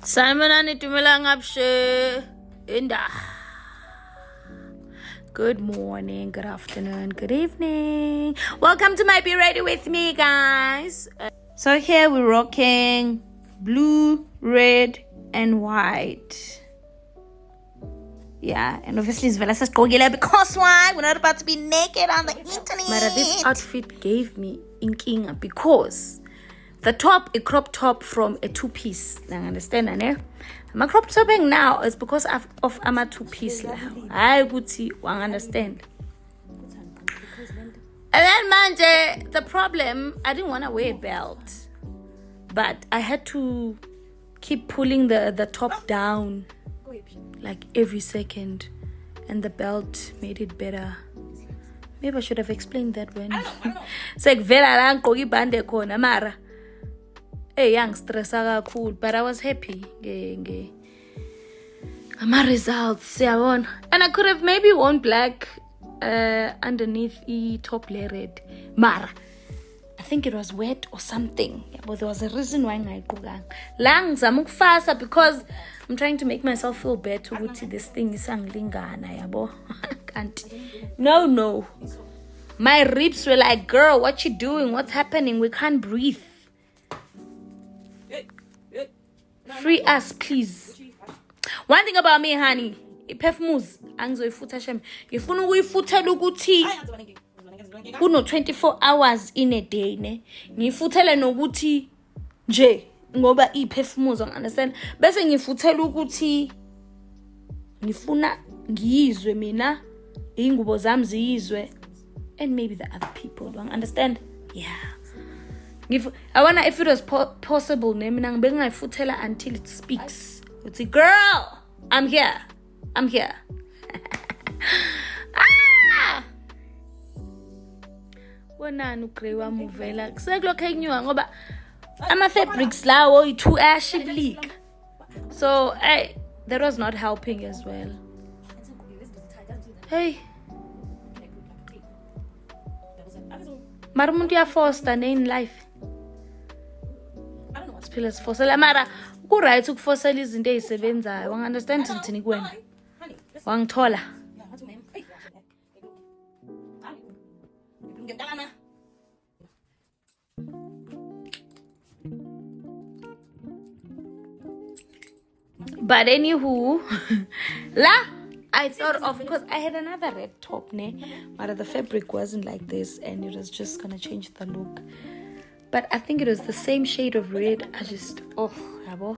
Simon anitumela ngapshe inda. Good morning, good afternoon, good evening. Welcome to my Be Ready With Me, guys. So here we're rocking blue, red, and white. Yeah, and obviously it's Vela's Kogila because why? We're not about to be naked on the internet. But this outfit gave me inking because the top, a crop top from a two-piece. I understand, eh? My crop topping now is because of a two-piece. I would see, I understand. And then, man, the problem, I didn't want to wear a belt. But I had to keep pulling the top down like every second. And the belt made it better. Maybe I should have explained that when. It's like, Vera, bande kona mara. Hey, young stressa cool, but I was happy. My results, yeah, and I could have maybe worn black underneath the top layer red. Mara, I think it was wet or something. Yeah, but there was a reason why I kugang. Lungs, I'm faster because I'm trying to make myself feel better. This thing is anglingana, yabo. Can't. No. My ribs were like, girl, what you doing? What's happening? We can't breathe. Free us, please. One thing about me, honey, iphefumuzi angizoyifuta shem. Ngifuna ukuyifutela ukuthi kuno 24 hours in a day ne. Ngifutele nokuthi nje ngoba iphefumuzi, understand? Bese ngifutela ukuthi ngifuna ngiyizwe mina, ingubo zami ziyizwe, and maybe the other people don't understand. Yeah. I wonder if it was possible until it speaks. It's like, girl, I'm here. Ah! Wona ukrewa muvela. Kusekulokho enyuka ngoba ama fabrics lawo too ashy bleak. So, that was not helping as well. Hey. Mara umuntu uyafosta in life. Sifosela mara ku right ukufosela izinto ezisebenzayo. Understand thini kuwena? Wangithola. But anywho, I thought of, because I had another red top, but the fabric wasn't like this and it was just gonna change the look. But I think it was the same shade of red. I just, yabo.